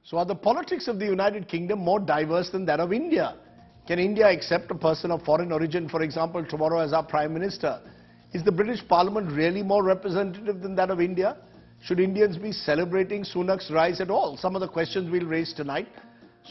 So are the politics of the United Kingdom more diverse than that of India? Can India accept a person of foreign origin, for example, tomorrow as our Prime Minister? Is the British Parliament really more representative than that of India? Should Indians be celebrating Sunak's rise at all? Some of the questions we'll raise tonight.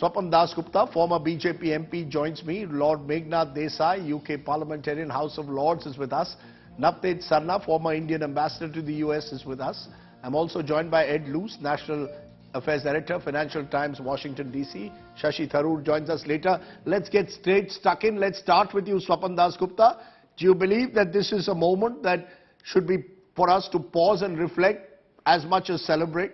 Swapan Dasgupta, former BJP MP, joins me. Lord Meghnad Desai, UK parliamentarian, House of Lords, is with us. Navtej Sarna, former Indian ambassador to the US, is with us. I'm also joined by Ed Luce, National Affairs Director, Financial Times, Washington, D.C. Shashi Tharoor joins us later. Let's get straight stuck in. Let's start with you, Swapan Dasgupta. Do you believe that this is a moment that should be for us to pause and reflect as much as celebrate?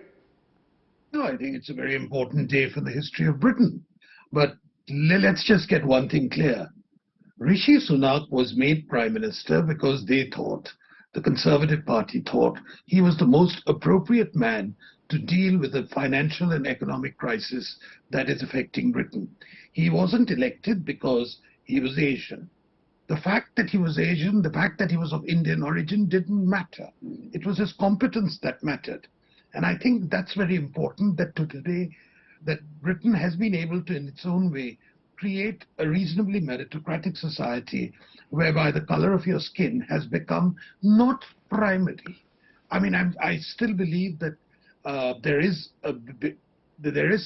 No, I think it's a very important day for the history of Britain. But let's just get one thing clear. Rishi Sunak was made Prime Minister because they thought, the Conservative Party thought, he was the most appropriate man to deal with the financial and economic crisis that is affecting Britain. He wasn't elected because he was Asian. The fact that he was Asian, the fact that he was of Indian origin didn't matter. It was his competence that mattered. And I think that's very important that today that Britain has been able to, in its own way, create a reasonably meritocratic society whereby the color of your skin has become not primary. I mean, I still believe that there is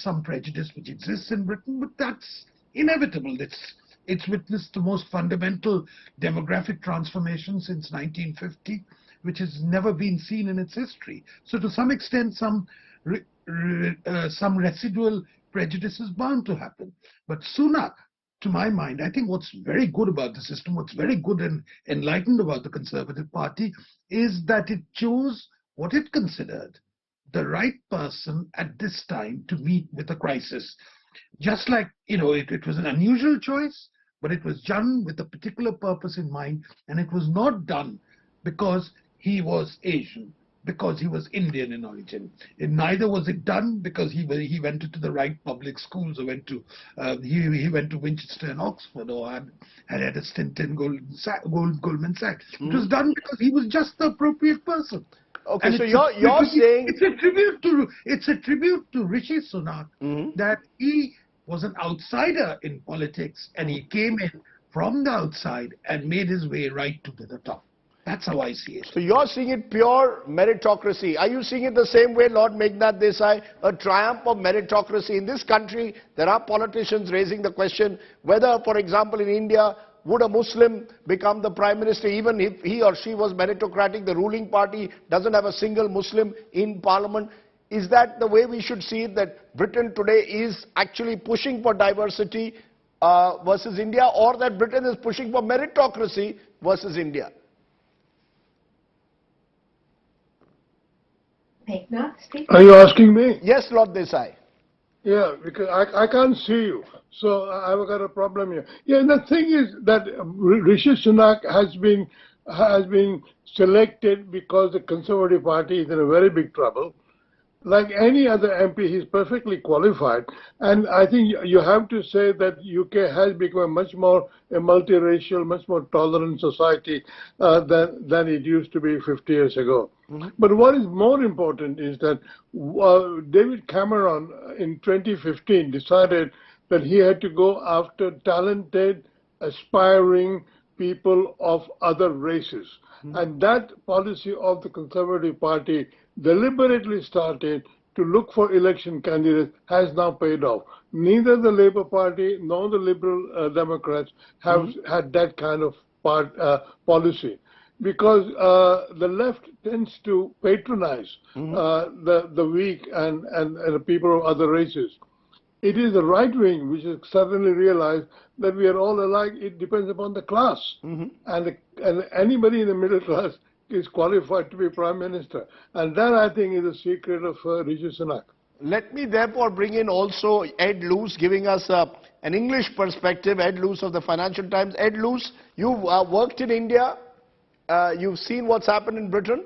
some prejudice which exists in Britain, but that's inevitable. It's witnessed the most fundamental demographic transformation since 1950, which has never been seen in its history. So to some extent, some residual prejudice is bound to happen. But Sunak, to my mind, I think what's very good about the system, what's very good and enlightened about the Conservative Party is that it chose what it considered the right person at this time to meet with a crisis. Just like, it was an unusual choice, but it was done with a particular purpose in mind, and it was not done because he was Asian, because he was Indian in origin. And neither was it done because he went into the right public schools or he went to Winchester and Oxford or had a stint in Goldman Sachs. It was done because he was just the appropriate person. Okay, and so you're saying it's a tribute to Rishi Sunak that he was an outsider in politics and he came in from the outside and made his way right to the top. That's how I see it. So you're seeing it pure meritocracy. Are you seeing it the same way, Lord Meghnad Desai, a triumph of meritocracy? In this country, there are politicians raising the question whether, for example, in India, would a Muslim become the Prime Minister even if he or she was meritocratic? The ruling party doesn't have a single Muslim in Parliament. Is that the way we should see it, that Britain today is actually pushing for diversity versus India, or that Britain is pushing for meritocracy versus India? Are you asking me? Yes, Lord Desai. Yeah, because I can't see you, so I've got a problem here. Yeah, and the thing is that Rishi Sunak has been selected because the Conservative Party is in a very big trouble. Like any other MP, he's perfectly qualified. And I think you have to say that UK has become a much more a multiracial, much more tolerant society than it used to be 50 years ago. But what is more important is that David Cameron in 2015 decided that he had to go after talented, aspiring people of other races. And that policy of the Conservative Party deliberately started to look for election candidates has now paid off. Neither the Labour Party nor the Liberal Democrats have had that kind of policy, because the left tends to patronize the weak and the people of other races. It is the right wing which has suddenly realized that we are all alike. It depends upon the class. And anybody in the middle class is qualified to be Prime Minister. And that, I think, is the secret of Rishi Sunak. Let me therefore bring in also Ed Luce, giving us an English perspective. Ed Luce of the Financial Times. Ed Luce, you've worked in India. You've seen what's happened in Britain.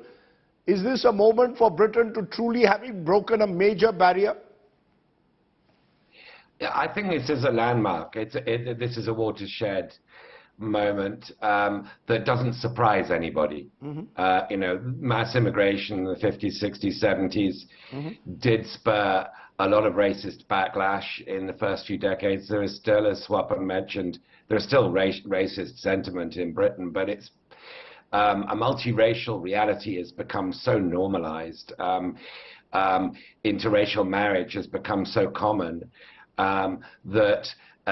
Is this a moment for Britain to truly having broken a major barrier? Yeah, I think this is a landmark. This is a watershed moment that doesn't surprise anybody. Mass immigration in the 50s, 60s, 70s did spur a lot of racist backlash in the first few decades. There is still, as Swapan mentioned, there's still racist sentiment in Britain, but it's a multiracial reality has become so normalized. Interracial marriage has become so common that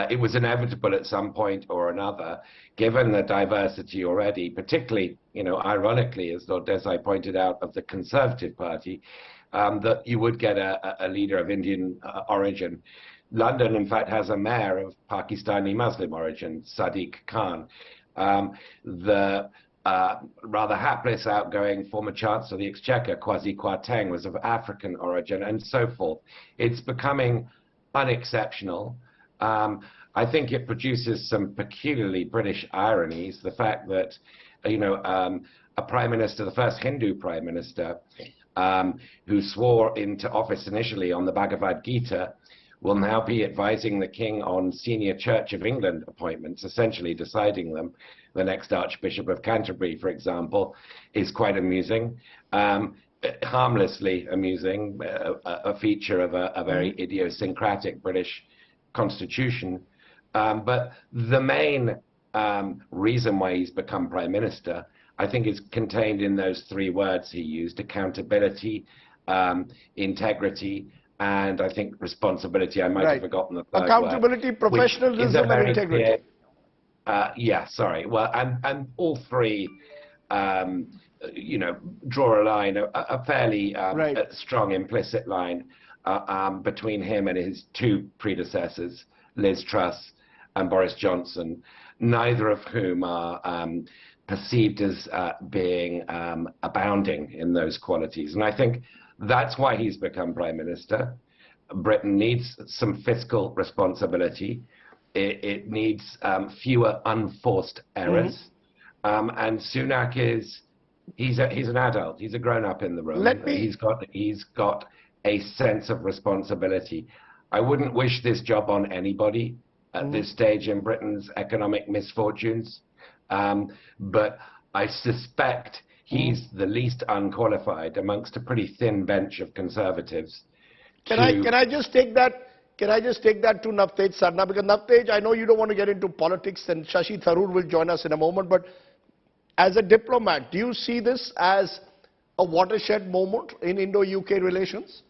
it was inevitable at some point or another, given the diversity already, particularly, ironically, as Lord Desai pointed out, of the Conservative Party, that you would get a leader of Indian origin. London, in fact, has a mayor of Pakistani Muslim origin, Sadiq Khan. The rather hapless outgoing former Chancellor of the Exchequer, Kwasi Kwarteng, was of African origin, and so forth. It's becoming unexceptional. I think it produces some peculiarly British ironies. The fact that, a prime minister, the first Hindu prime minister, who swore into office initially on the Bhagavad Gita, will now be advising the king on senior Church of England appointments, essentially deciding them. The next Archbishop of Canterbury, for example, is quite amusing, harmlessly amusing, a feature of a very idiosyncratic British constitution. But the main reason why he's become prime minister, I think, is contained in those three words he used: accountability, integrity, and I think responsibility. I might have forgotten the third accountability, word, professionalism, and integrity. Yeah, sorry. Well, and all three, draw a line, a fairly strong implicit line between him and his two predecessors, Liz Truss and Boris Johnson, neither of whom are perceived as being abounding in those qualities. And I think that's why he's become prime minister. Britain needs some fiscal responsibility. It needs fewer unforced errors. And Sunak he's an adult. He's a grown-up in the room. He's got a sense of responsibility. I wouldn't wish this job on anybody at this stage in Britain's economic misfortunes. But I suspect he's the least unqualified amongst a pretty thin bench of Conservatives. Can I just take that to Navtej Sarna? Because Navtej, I know you don't want to get into politics, and Shashi Tharoor will join us in a moment, but as a diplomat, do you see this as a watershed moment in Indo-UK relations?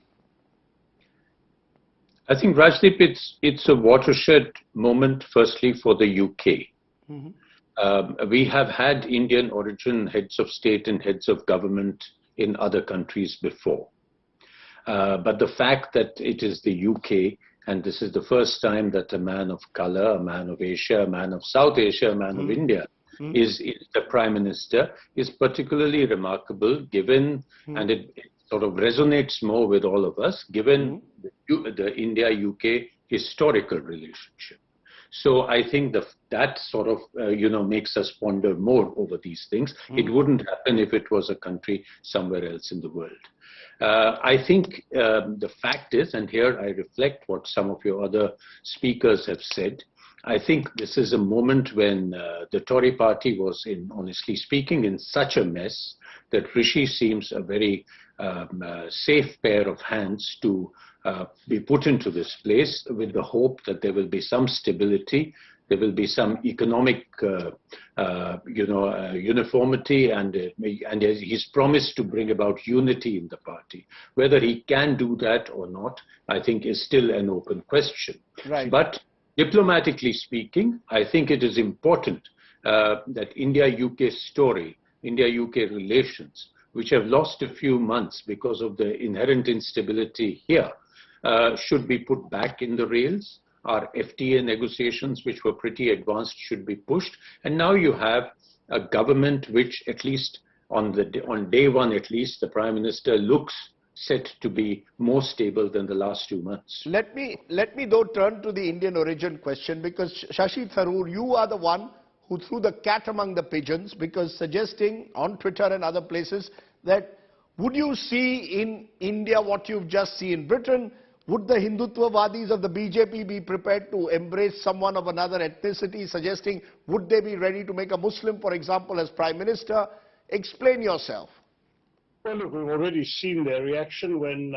I think, Rajdeep, it's a watershed moment, firstly, for the UK. We have had Indian origin heads of state and heads of government in other countries before. But the fact that it is the UK, and this is the first time that a man of color, a man of Asia, a man of South Asia, a man of India is the prime minister, is particularly remarkable, given, and it sort of resonates more with all of us, given the India-UK historical relationship. So I think that sort of, makes us ponder more over these things. It wouldn't happen if it was a country somewhere else in the world. I think the fact is, and here I reflect what some of your other speakers have said, I think this is a moment when the Tory party was, honestly speaking, in such a mess that Rishi seems a very safe pair of hands to be put into this place, with the hope that there will be some stability, there will be some economic uniformity, and he's promised to bring about unity in the party. Whether he can do that or not, I think, is still an open question. Right. But diplomatically speaking, I think it is important that India-UK story, India-UK relations, which have lost a few months because of the inherent instability here, should be put back in the rails. Our FTA negotiations, which were pretty advanced, should be pushed. And now you have a government which, at least on day one, at least, the Prime Minister looks set to be more stable than the last 2 months. Let me though turn to the Indian origin question, because Shashi Tharoor, you are the one who threw the cat among the pigeons, because suggesting on Twitter and other places that would you see in India what you've just seen in Britain? Would the Hindutvavadis of the BJP be prepared to embrace someone of another ethnicity, suggesting would they be ready to make a Muslim, for example, as Prime Minister? Explain yourself. Well, look, we've already seen their reaction when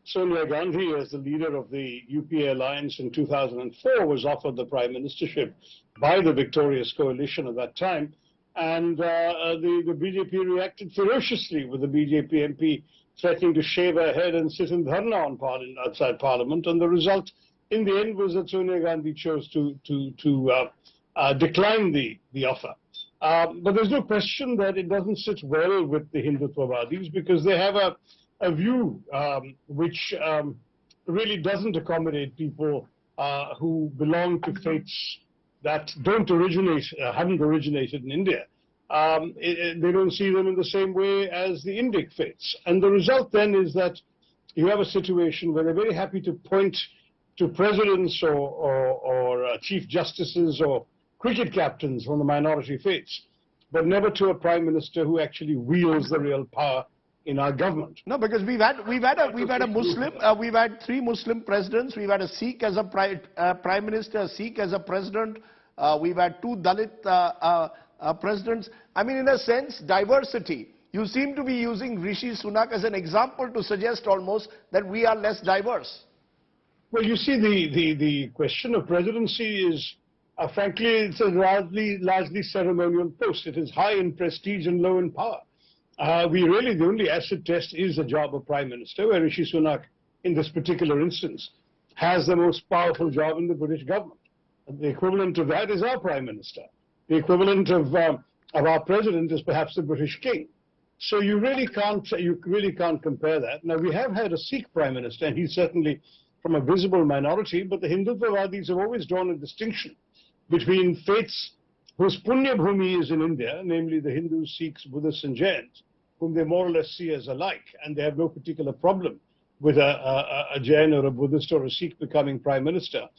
Sonia Gandhi, as the leader of the UPA alliance in 2004, was offered the prime ministership by the victorious coalition at that time. And the BJP reacted ferociously, with the BJP MP threatening to shave her head and sit in dharna outside Parliament. And the result, in the end, was that Sonia Gandhi chose to decline the offer. But there's no question that it doesn't sit well with the Hindutvavadis, because they have a view which really doesn't accommodate people who belong to faiths that haven't originated in India. They don't see them in the same way as the Indic faiths. And the result then is that you have a situation where they're very happy to point to presidents or chief justices or cricket captains from the minority faiths, but never to a prime minister who actually wields the real power in our government. No, because we've had a Muslim, we've had 3 Muslim presidents, we've had a Sikh as a prime minister, a Sikh as a president, we've had 2 Dalit presidents. I mean, in a sense, diversity. You seem to be using Rishi Sunak as an example to suggest almost that we are less diverse. Well, you see, the question of presidency is, frankly, it's a largely ceremonial post. It is high in prestige and low in power. The only acid test is the job of prime minister, where Rishi Sunak, in this particular instance, has the most powerful job in the British government. The equivalent of that is our prime minister. The equivalent of our president is perhaps the British king. So you really can't compare that. Now, we have had a Sikh prime minister, and he's certainly from a visible minority, but the Hindutvavadis have always drawn a distinction between faiths whose Punya Bhumi is in India, namely the Hindus, Sikhs, Buddhists and Jains, whom they more or less see as alike, and they have no particular problem with a Jain or a Buddhist or a Sikh becoming prime minister.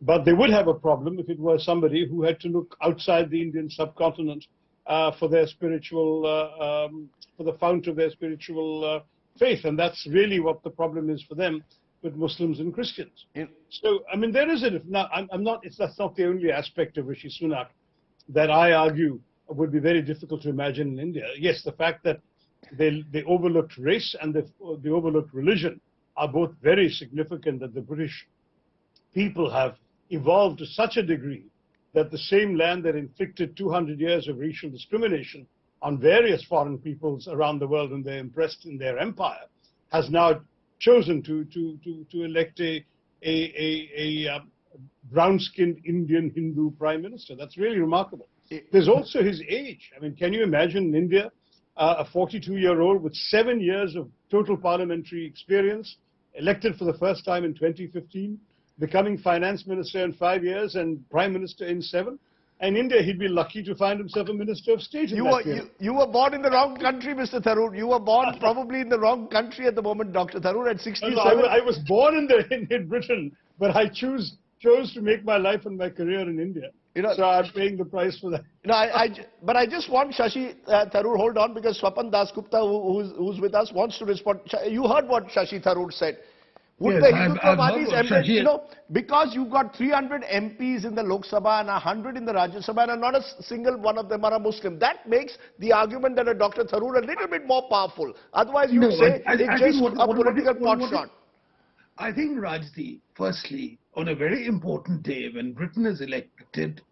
But they would have a problem if it were somebody who had to look outside the Indian subcontinent for their spiritual, for the fount of their spiritual faith. And that's really what the problem is for them with Muslims and Christians. So, I mean, there is now, that's not the only aspect of Rishi Sunak that I argue would be very difficult to imagine in India. Yes, the fact that they overlooked race and they overlooked religion are both very significant, that the British people have evolved to such a degree that the same land that inflicted 200 years of racial discrimination on various foreign peoples around the world when they're impressed in their empire has now chosen to elect a brown-skinned Indian Hindu prime minister. That's really remarkable. There's also his age. I mean, can you imagine in India a 42-year-old with 7 years of total parliamentary experience, elected for the first time in 2015, becoming finance minister in 5 years and prime minister in 7? In India, he'd be lucky to find himself a minister of state in that period. You were born in the wrong country, Mr. Tharoor. You were born probably in the wrong country at the moment, Dr. Tharoor, at 67. No, I was born in Britain, but I chose to make my life and my career in India. So I'm paying the price for that. But I just want Shashi Tharoor, hold on, because Swapan Dasgupta, who's with us, wants to respond. You heard what Shashi Tharoor said. Would the Hindutvavadis, because you've got 300 MPs in the Lok Sabha and 100 in the Rajya Sabha, and not a single one of them are a Muslim, that makes the argument that Dr. Tharoor a little bit more powerful. Otherwise, you say it's just a political pot shot. I think, Rajdi, firstly, on a very important day when Britain is elected,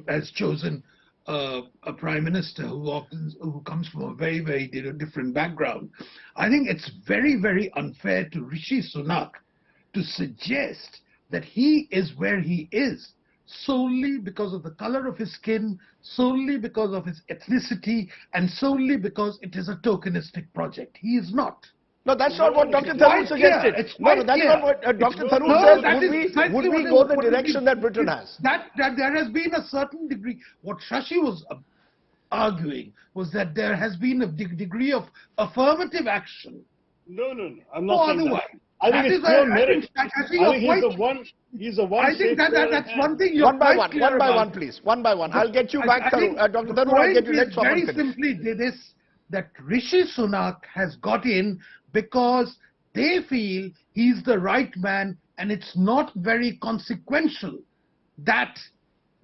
has chosen a prime minister who comes from a very, very different background, I think it's very, very unfair to Rishi Sunak to suggest that he is where he is solely because of the color of his skin, solely because of his ethnicity, and solely because it is a tokenistic project. He is not. No, that's not what Dr. Tharoor suggested. No, that's not what Dr. Tharoor says. Would we go the direction that Britain has? That there has been a certain degree. What Shashi was arguing was that there has been a degree of affirmative action. No. I'm not saying that. I think it's pure merit. I think he's the one. I think that's one thing. One by one, please. One by one. I'll get you back, Dr. Tharoor. I'll get you next one. Very simply this, that Rishi Sunak has got in because they feel he's the right man, and it's not very consequential that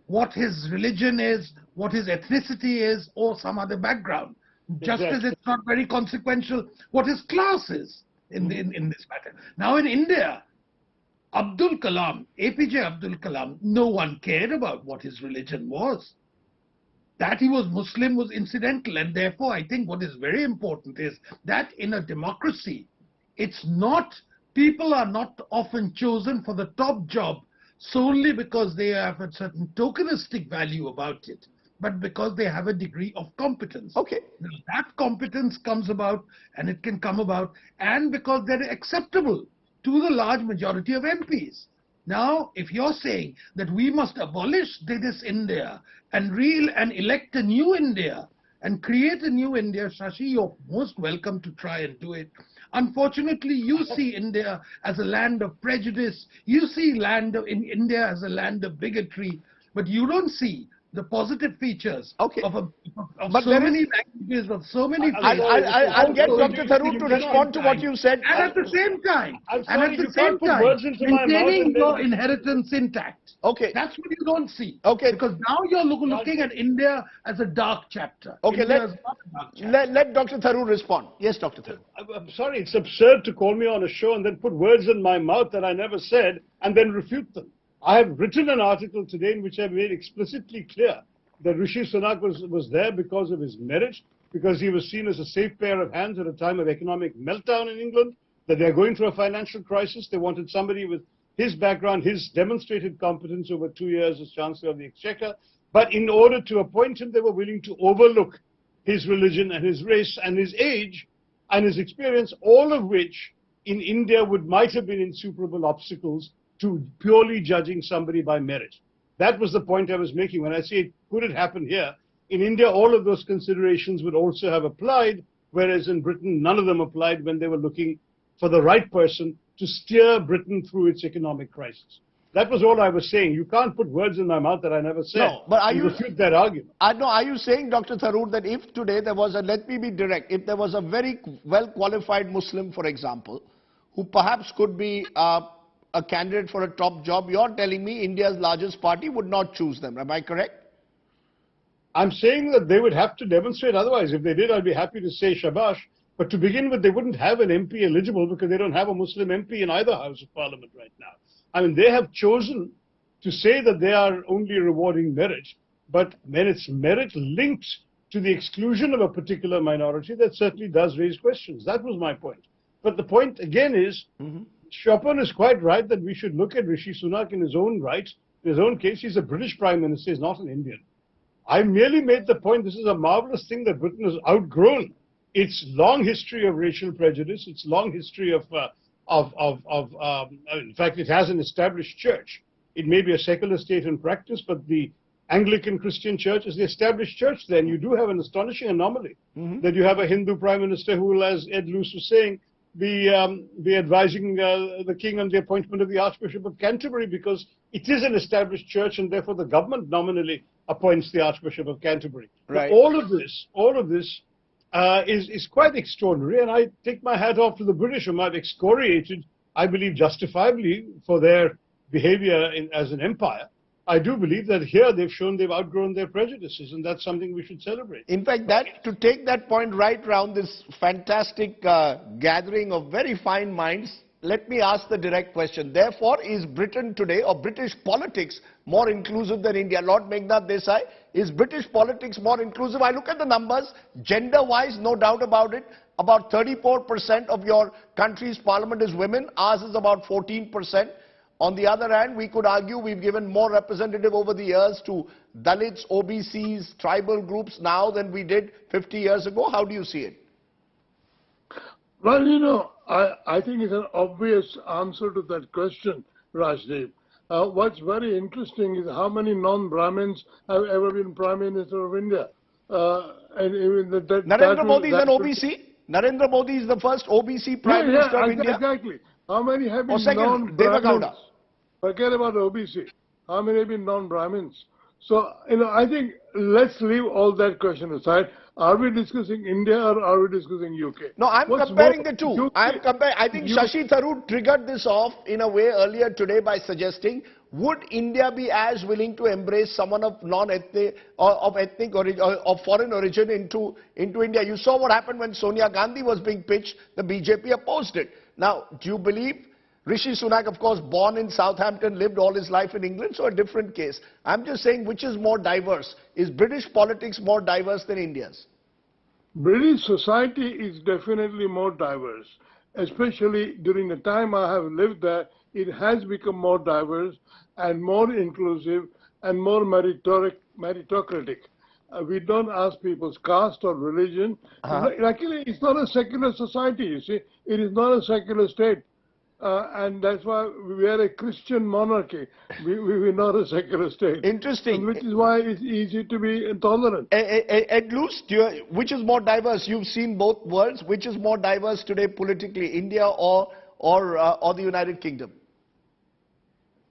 what his religion is, what his ethnicity is, or some other background. Just as it's not very consequential what his class is. in this matter. Now in India, Abdul Kalam, APJ Abdul Kalam, no one cared about what his religion was. That he was Muslim was incidental, and therefore I think what is very important is that in a democracy, people are not often chosen for the top job solely because they have a certain tokenistic value about it, but because they have a degree of competence. Okay. Now, that competence comes about, and it can come about, and because they're acceptable to the large majority of MPs. Now, if you're saying that we must abolish this India and elect a new India and create a new India, Shashi, you're most welcome to try and do it. Unfortunately, you see India as a land of prejudice. You see India as a land of bigotry, but you don't see the positive features of so many languages, of so many places. I'll get Dr. Tharoor to respond to what you said. And at the same time, maintaining your inheritance intact. Okay. That's what you don't see. Okay. Because now you're looking at India as a dark chapter. Okay, let Dr. Tharoor respond. Yes, Dr. Tharoor. I'm sorry, it's absurd to call me on a show and then put words in my mouth that I never said and then refute them. I have written an article today in which I made explicitly clear that Rishi Sunak was there because of his merit, because he was seen as a safe pair of hands at a time of economic meltdown in England, that they're going through a financial crisis. They wanted somebody with his background, his demonstrated competence over 2 years as Chancellor of the Exchequer. But in order to appoint him, they were willing to overlook his religion and his race and his age and his experience, all of which in India might have been insuperable obstacles to purely judging somebody by merit. That was the point I was making when I say, could it happen here? In India, all of those considerations would also have applied, whereas in Britain, none of them applied when they were looking for the right person to steer Britain through its economic crisis. That was all I was saying. You can't put words in my mouth that I never said. No, but are you refute that argument? Are you saying, Dr. Tharoor, that if today there was let me be direct, if there was a very well-qualified Muslim, for example, who perhaps could be a candidate for a top job, you're telling me India's largest party would not choose them. Am I correct? I'm saying that they would have to demonstrate otherwise. If they did, I'd be happy to say shabash. But to begin with, they wouldn't have an MP eligible because they don't have a Muslim MP in either House of Parliament right now. I mean, they have chosen to say that they are only rewarding merit, but when it's merit linked to the exclusion of a particular minority, that certainly does raise questions. That was my point. But the point again is, Chopin is quite right that we should look at Rishi Sunak in his own right. In his own case, he's a British Prime Minister, he's not an Indian. I merely made the point this is a marvelous thing that Britain has outgrown its long history of racial prejudice, its long history in fact, it has an established church. It may be a secular state in practice, but the Anglican Christian church is the established church. Then you do have an astonishing anomaly that you have a Hindu Prime Minister who will, as Ed Luce was saying, be advising the king on the appointment of the Archbishop of Canterbury, because it is an established church and therefore the government nominally appoints the Archbishop of Canterbury. Right. But all of this is quite extraordinary, and I take my hat off to the British, whom I've excoriated, I believe justifiably, for their behavior as an empire. I do believe that here they've shown they've outgrown their prejudices, and that's something we should celebrate. In fact, to take that point right around this fantastic gathering of very fine minds, let me ask the direct question. Therefore, is Britain today, or British politics, more inclusive than India? Lord Meghnad Desai, is British politics more inclusive? I look at the numbers, gender-wise, no doubt about it. About 34% of your country's parliament is women. Ours is about 14%. On the other hand, we could argue we've given more representative over the years to Dalits, OBCs, tribal groups now than we did 50 years ago. How do you see it? Well, you know, I think it's an obvious answer to that question, Rajdeep. What's very interesting is how many non-Brahmins have ever been Prime Minister of India. And even Narendra Modi is an OBC. Narendra Modi is the first OBC Prime Minister of India. Exactly. How many have been non-Brahmins? Forget about OBC. How many have been non-Brahmins? So, you know, I think let's leave all that question aside. Are we discussing India or are we discussing UK? No, I'm comparing the two. I think Shashi Tharoor triggered this off in a way earlier today by suggesting, would India be as willing to embrace someone of non-ethnic or ethnic origin or foreign origin into India? You saw what happened when Sonia Gandhi was being pitched. The BJP opposed it. Now, do you believe Rishi Sunak, of course, born in Southampton, lived all his life in England, so a different case. I'm just saying which is more diverse. Is British politics more diverse than India's? British society is definitely more diverse, especially during the time I have lived there. It has become more diverse and more inclusive and more meritocratic. We don't ask people's caste or religion. Luckily, it's not a secular society, you see. It is not a secular state. And that's why we are a Christian monarchy. We're not a secular state. Interesting. And which is why it's easy to be intolerant. Ed Luce, which is more diverse? You've seen both worlds. Which is more diverse today politically, India or the United Kingdom?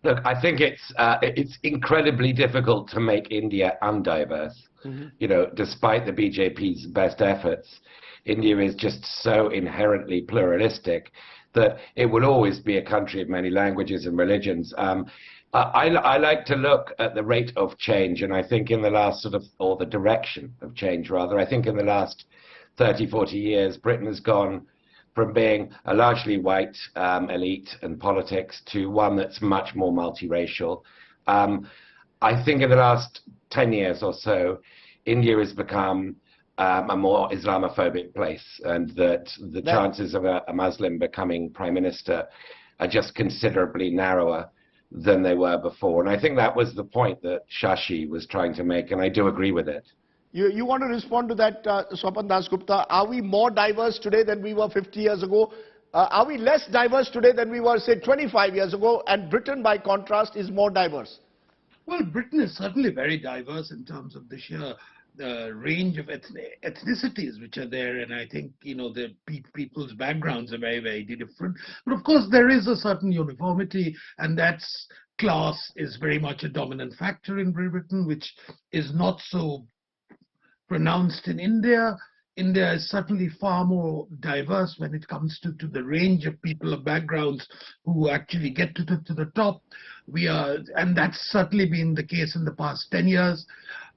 Look, I think it's incredibly difficult to make India undiverse. You know, despite the BJP's best efforts, India is just so inherently pluralistic that it will always be a country of many languages and religions. I like to look at the rate of change, and I think in the last or the direction of change rather, I think in the last 30, 40 years, Britain has gone from being a largely white elite and politics to one that's much more multiracial. I think in the last 10 years or so, India has become a more Islamophobic place, and that the chances of a Muslim becoming prime minister are just considerably narrower than they were before. And I think that was the point that Shashi was trying to make, and I do agree with it. You want to respond to that, Swapan Dasgupta? Are we more diverse today than we were 50 years ago? Are we less diverse today than we were, say, 25 years ago? And Britain, by contrast, is more diverse. Well, Britain is certainly very diverse in terms of the sheer range of ethnicities which are there, and I think, you know, the people's backgrounds are very, very different. But of course, there is a certain uniformity, and that's class is very much a dominant factor in Britain, which is not so pronounced in India. India is certainly far more diverse when it comes to the range of people of backgrounds who actually get to the top. And that's certainly been the case in the past 10 years.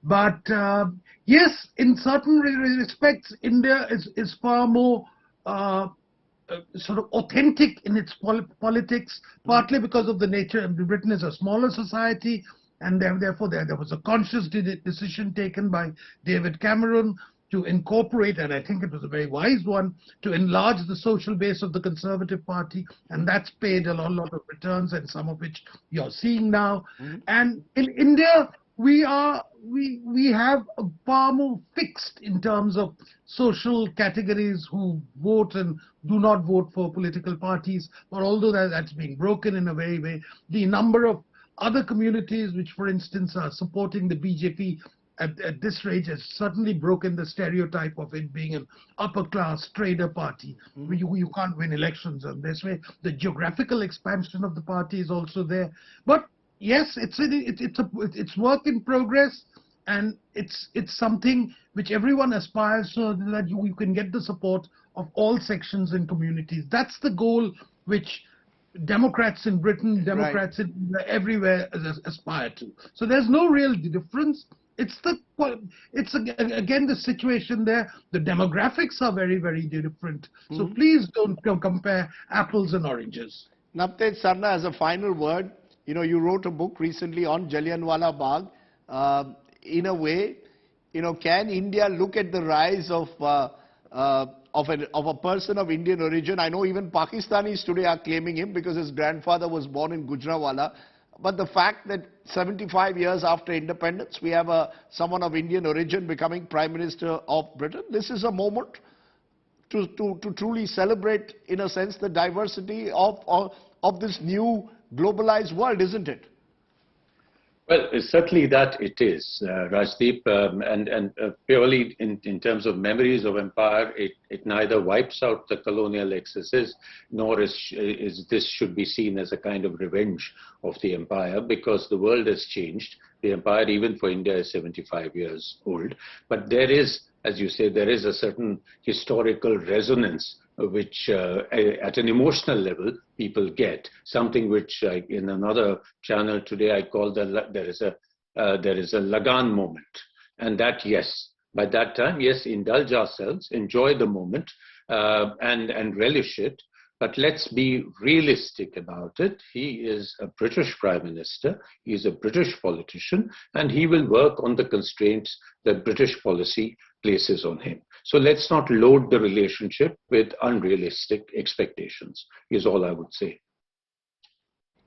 But yes, in certain respects, India is far more sort of authentic in its politics, partly because of the nature. Britain is a smaller society, and therefore there was a conscious decision taken by David Cameron to incorporate, and I think it was a very wise one, to enlarge the social base of the Conservative Party, and that's paid a lot of returns, and some of which you're seeing now. And in India, we have a far more fixed in terms of social categories who vote and do not vote for political parties. But although that's being broken in a way, the number of other communities which, for instance, are supporting the BJP at this rate has certainly broken the stereotype of it being an upper-class trader party. You can't win elections in this way. The geographical expansion of the party is also there. But yes, it's work in progress, and it's something which everyone aspires so that you can get the support of all sections and communities. That's the goal which Democrats in Britain, Democrats everywhere aspire to. So there's no real difference. It's again the situation there. The demographics are very, very different. So please don't compare apples and oranges. Navtej Sarna, as a final word, you know, you wrote a book recently on Jallianwala Bagh. In a way, you know, can India look at the rise of a person of Indian origin? I know even Pakistanis today are claiming him because his grandfather was born in Gujranwala. But the fact that 75 years after independence, we have someone of Indian origin becoming Prime Minister of Britain, this is a moment to truly celebrate, in a sense, the diversity of this new globalized world, isn't it? Well, certainly that it is, Rajdeep, and purely in terms of memories of empire, it neither wipes out the colonial excesses, nor is this should be seen as a kind of revenge of the empire, because the world has changed. The empire, even for India, is 75 years old. But there is, as you say, there is a certain historical resonance which at an emotional level people get, something which in another channel today I call there is a Lagan moment, and that, yes, by that time, yes, indulge ourselves, enjoy the moment and relish it, But let's be realistic about it. He is a British Prime Minister, he is a British politician, and he will work on the constraints that British policy places on him. So let's not load the relationship with unrealistic expectations, is all I would say.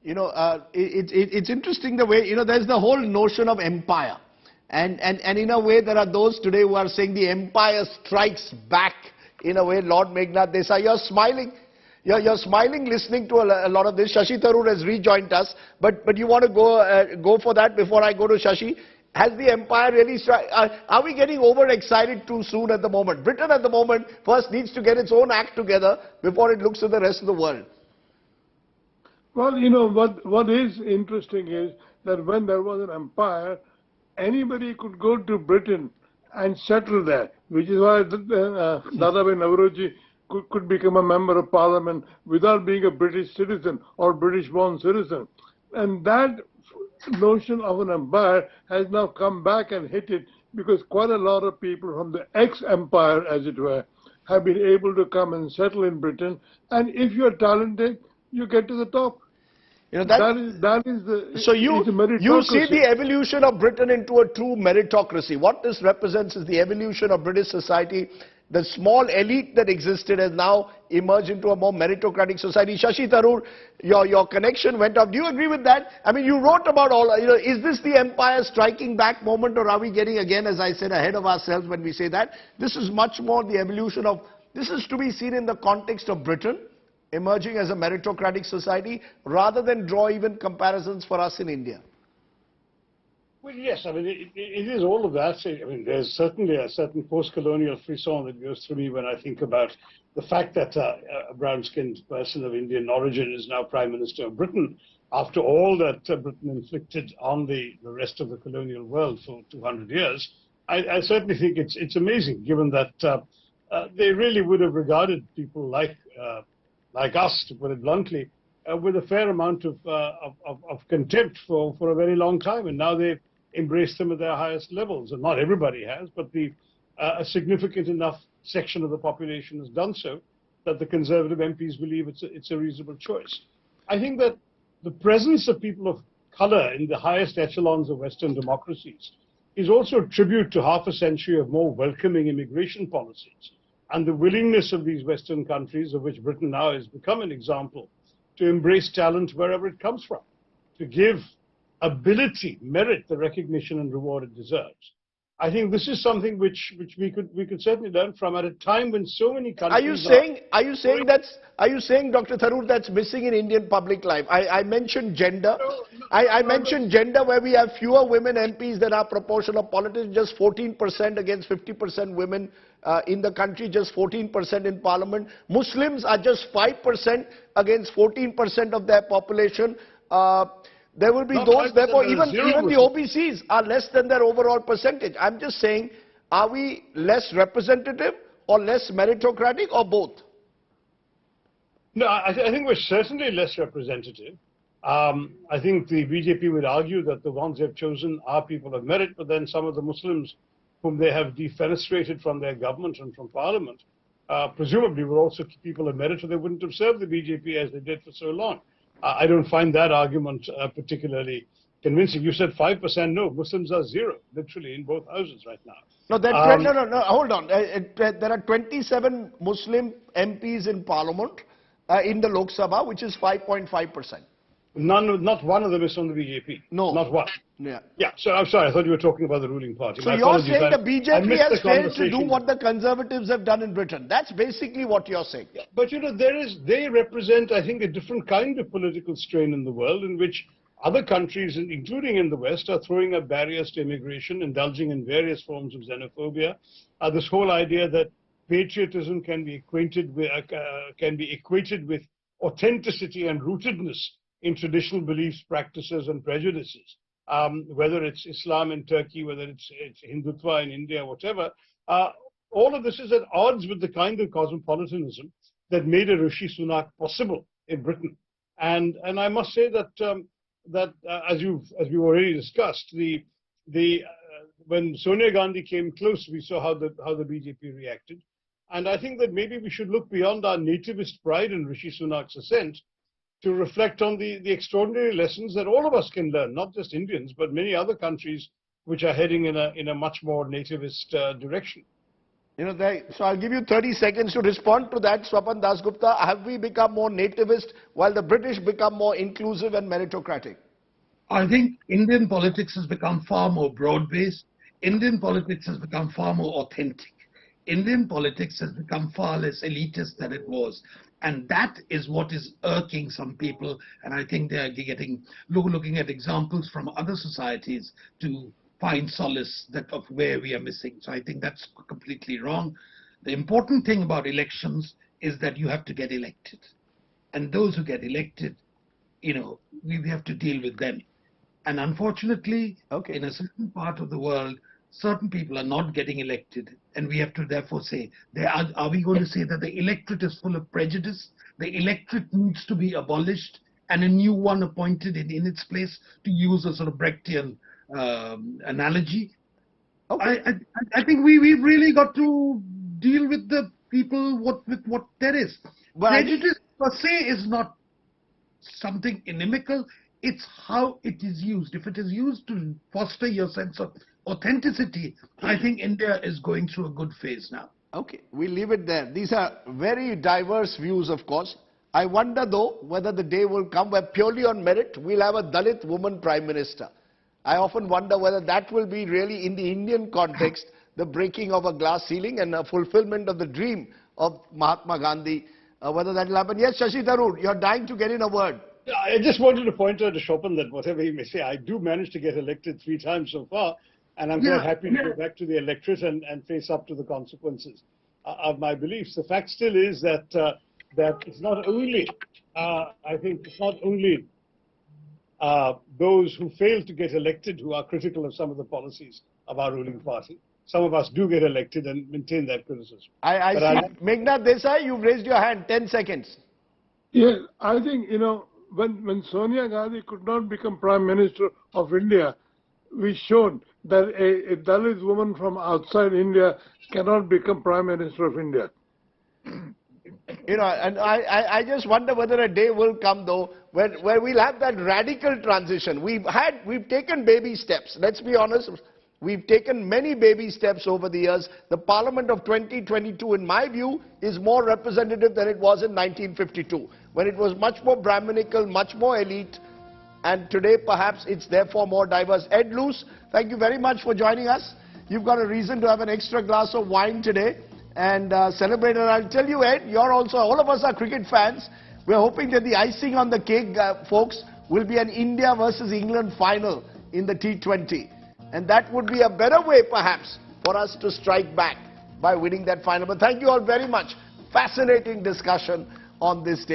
You know, it's interesting the way, you know, there's the whole notion of empire. And in a way, there are those today who are saying the empire strikes back. In a way, Lord Meghnad Desai, you're smiling. You're smiling listening to a lot of this. Shashi Tharoor has rejoined us. But you want to go for that before I go to Shashi? Has the empire really struck? Are we getting overexcited too soon at the moment? Britain at the moment first needs to get its own act together before it looks to the rest of the world. Well, you know, what is interesting is that when there was an empire, anybody could go to Britain and settle there, which is why Dadabhai Nauroji could become a member of parliament without being a British citizen or British-born citizen. And that notion of an empire has now come back and hit it, because quite a lot of people from the ex-empire, as it were, have been able to come and settle in Britain. And if you're talented, you get to the top. You know, that is the... So you see the evolution of Britain into a true meritocracy. What this represents is the evolution of British society. The small elite that existed has now emerged into a more meritocratic society. Shashi Tharoor, your connection went off. Do you agree with that? I mean, you wrote about all, you know, is this the empire striking back moment, or are we getting, again, as I said, ahead of ourselves when we say that? This is much more the evolution of, this is to be seen in the context of Britain emerging as a meritocratic society, rather than draw even comparisons for us in India. Well, yes, I mean, it is all of that. I mean, there's certainly a certain post-colonial frisson that goes through me when I think about the fact that a brown-skinned person of Indian origin is now Prime Minister of Britain, after all that Britain inflicted on the rest of the colonial world for 200 years. I certainly think it's amazing, given that they really would have regarded people like us, to put it bluntly, with a fair amount of contempt for a very long time, and now they've embraced them at their highest levels. And not everybody has, but a significant enough section of the population has done so that the Conservative MPs believe it's a reasonable choice. I think that the presence of people of color in the highest echelons of Western democracies is also a tribute to half a century of more welcoming immigration policies, and the willingness of these Western countries, of which Britain now has become an example, to embrace talent wherever it comes from, to give ability, merit, the recognition and reward it deserves. I think this is something which we could certainly learn from at a time when so many countries Are you saying, Dr. Tharoor, that's missing in Indian public life? I mentioned gender. I mentioned gender, where we have fewer women MPs than our proportion of politics, just 14% against 50% women in the country, just 14% in parliament. Muslims are just 5% against 14% of their population. There will be those, therefore, even the OBCs are less than their overall percentage. I'm just saying, are we less representative or less meritocratic, or both? No, I think we're certainly less representative. I think the BJP would argue that the ones they've chosen are people of merit, but then some of the Muslims whom they have defenestrated from their government and from parliament, presumably were also people of merit, or they wouldn't have served the BJP as they did for so long. I don't find that argument particularly convincing. You said 5%. No, Muslims are zero, literally, in both houses right now. No, no, hold on. There are 27 Muslim MPs in parliament, in the Lok Sabha, which is 5.5%. Not one of them is from the BJP. No. Not one. Yeah. Yeah, so I'm sorry, I thought you were talking about the ruling party. So you're saying the BJP has failed to do what the Conservatives have done in Britain. That's basically what you're saying. Yeah, but you know, they represent, I think, a different kind of political strain in the world, in which other countries, including in the West, are throwing up barriers to immigration, indulging in various forms of xenophobia. This whole idea that patriotism can be equated with authenticity and rootedness in traditional beliefs, practices, and prejudices. Whether it's Islam in Turkey, whether it's Hindutva in India, whatever, all of this is at odds with the kind of cosmopolitanism that made a Rishi Sunak possible in Britain. And I must say that as we've already discussed, when Sonia Gandhi came close, we saw how the BJP reacted. And I think that maybe we should look beyond our nativist pride in Rishi Sunak's ascent to reflect on the extraordinary lessons that all of us can learn, not just Indians, but many other countries which are heading in a much more nativist direction. You know, so I'll give you 30 seconds to respond to that, Swapan Dasgupta. Have we become more nativist while the British become more inclusive and meritocratic? I think Indian politics has become far more broad-based. Indian politics has become far more authentic. Indian politics has become far less elitist than it was. And that is what is irking some people. And I think they're looking at examples from other societies to find solace of where we are missing. So I think that's completely wrong. The important thing about elections is that you have to get elected. And those who get elected, you know, we have to deal with them. And unfortunately, in a certain part of the world, certain people are not getting elected. And we have to therefore say, are we going to say that the electorate is full of prejudice? The electorate needs to be abolished and a new one appointed in its place, to use a sort of Brechtian analogy. I think we've really got to deal with the people with what there is. Prejudice per se is not something inimical. It's how it is used. If it is used to foster your sense of authenticity, I think India is going through a good phase now. Okay, we'll leave it there. These are very diverse views, of course. I wonder, though, whether the day will come where purely on merit, we'll have a Dalit woman Prime Minister. I often wonder whether that will be really, in the Indian context, the breaking of a glass ceiling and a fulfillment of the dream of Mahatma Gandhi, whether that will happen. Yes, Shashi Tharoor, you're dying to get in a word. I just wanted to point out to Chopin that whatever he may say, I do manage to get elected 3 times so far, and I'm quite happy to go back to the electorate and face up to the consequences of my beliefs. The fact still is that it's not only, I think, it's not only those who fail to get elected who are critical of some of the policies of our ruling party. Some of us do get elected and maintain that criticism. I see. Meghnad Desai, you've raised your hand. 10 seconds. Yes, I think, you know, when Sonia Gandhi could not become Prime Minister of India, we showed that a Dalit woman from outside India cannot become Prime Minister of India. You know, and I just wonder whether a day will come, though, where we'll have that radical transition. We've taken baby steps. Let's be honest. We've taken many baby steps over the years. The Parliament of 2022, in my view, is more representative than it was in 1952, when it was much more Brahminical, much more elite, and today perhaps it's therefore more diverse. Ed Luce, thank you very much for joining us. You've got a reason to have an extra glass of wine today and celebrate. And I'll tell you, Ed, you're also, all of us are cricket fans. We're hoping that the icing on the cake, folks, will be an India versus England final in the T20. And that would be a better way, perhaps, for us to strike back by winning that final. But thank you all very much. Fascinating discussion on this day.